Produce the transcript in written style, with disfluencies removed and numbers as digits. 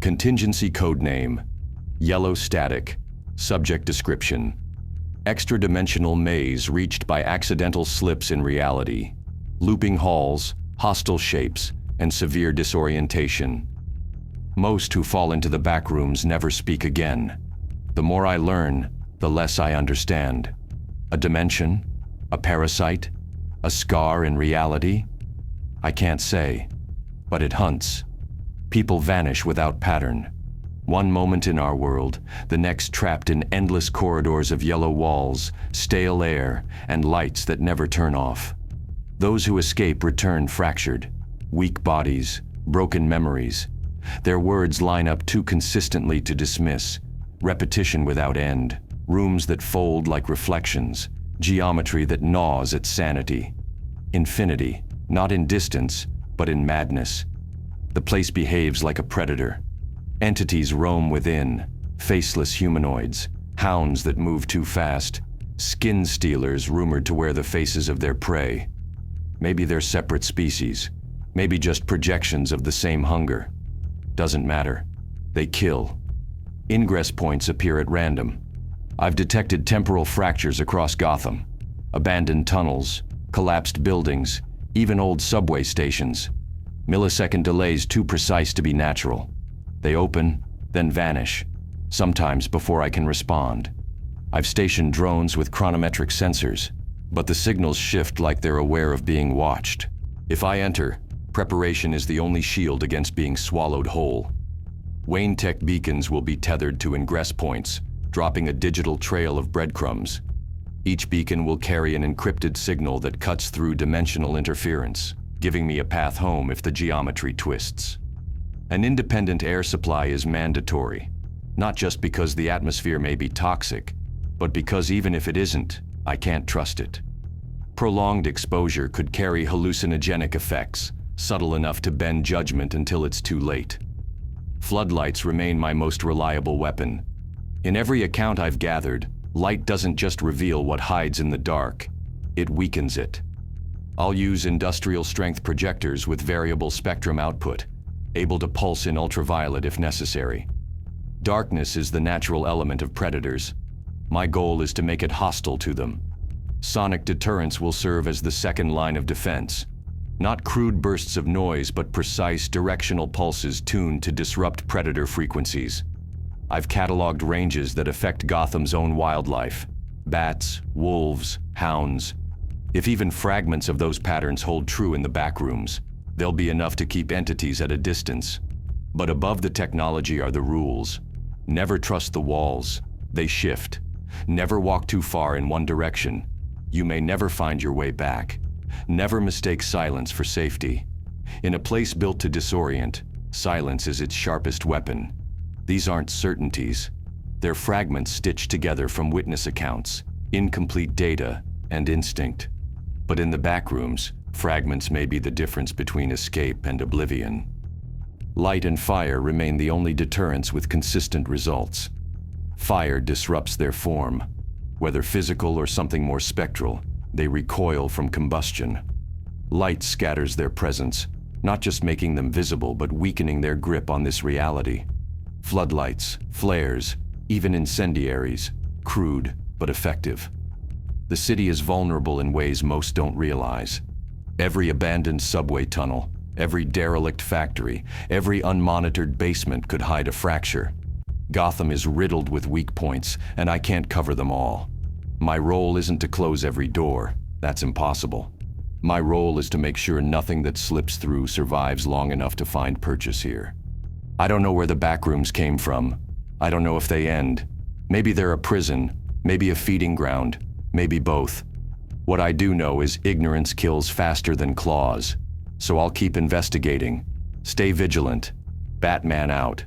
Contingency code name, yellow static, subject description. Extra-dimensional maze reached by accidental slips in reality. Looping halls, hostile shapes, and severe disorientation. Most who fall into the backrooms never speak again. The more I learn, the less I understand. A dimension? A parasite? A scar in reality? I can't say, but it hunts. People vanish without pattern. One moment in our world, the next trapped in endless corridors of yellow walls, stale air, and lights that never turn off. Those who escape return fractured, weak bodies, broken memories. Their words line up too consistently to dismiss. Repetition without end, rooms that fold like reflections, geometry that gnaws at sanity. Infinity, not in distance, but in madness. The place behaves like a predator. Entities roam within, faceless humanoids, hounds that move too fast, skin stealers rumored to wear the faces of their prey. Maybe they're separate species, maybe just projections of the same hunger. Doesn't matter. They kill. Ingress points appear at random. I've detected temporal fractures across Gotham, abandoned tunnels, collapsed buildings, even old subway stations. Millisecond delays too precise to be natural. They open, then vanish, sometimes before I can respond. I've stationed drones with chronometric sensors, but the signals shift like they're aware of being watched. If I enter, preparation is the only shield against being swallowed whole. Wayne Tech beacons will be tethered to ingress points, dropping a digital trail of breadcrumbs. Each beacon will carry an encrypted signal that cuts through dimensional interference, giving me a path home if the geometry twists. An independent air supply is mandatory, not just because the atmosphere may be toxic, but because even if it isn't, I can't trust it. Prolonged exposure could carry hallucinogenic effects, subtle enough to bend judgment until it's too late. Floodlights remain my most reliable weapon. In every account I've gathered, light doesn't just reveal what hides in the dark, it weakens it. I'll use industrial-strength projectors with variable spectrum output, able to pulse in ultraviolet if necessary. Darkness is the natural element of predators. My goal is to make it hostile to them. Sonic deterrence will serve as the second line of defense. Not crude bursts of noise, but precise directional pulses tuned to disrupt predator frequencies. I've cataloged ranges that affect Gotham's own wildlife: bats, wolves, hounds. If even fragments of those patterns hold true in the backrooms, they'll be enough to keep entities at a distance. But above the technology are the rules. Never trust the walls. They shift. Never walk too far in one direction. You may never find your way back. Never mistake silence for safety. In a place built to disorient, silence is its sharpest weapon. These aren't certainties. They're fragments stitched together from witness accounts, incomplete data, and instinct. But in the backrooms, fragments may be the difference between escape and oblivion. Light and fire remain the only deterrents with consistent results. Fire disrupts their form. Whether physical or something more spectral, they recoil from combustion. Light scatters their presence, not just making them visible, but weakening their grip on this reality. Floodlights, flares, even incendiaries, crude but effective. The city is vulnerable in ways most don't realize. Every abandoned subway tunnel, every derelict factory, every unmonitored basement could hide a fracture. Gotham is riddled with weak points, and I can't cover them all. My role isn't to close every door. That's impossible. My role is to make sure nothing that slips through survives long enough to find purchase here. I don't know where the backrooms came from. I don't know if they end. Maybe they're a prison, maybe a feeding ground, maybe both. What I do know is ignorance kills faster than claws. So I'll keep investigating. Stay vigilant. Batman out.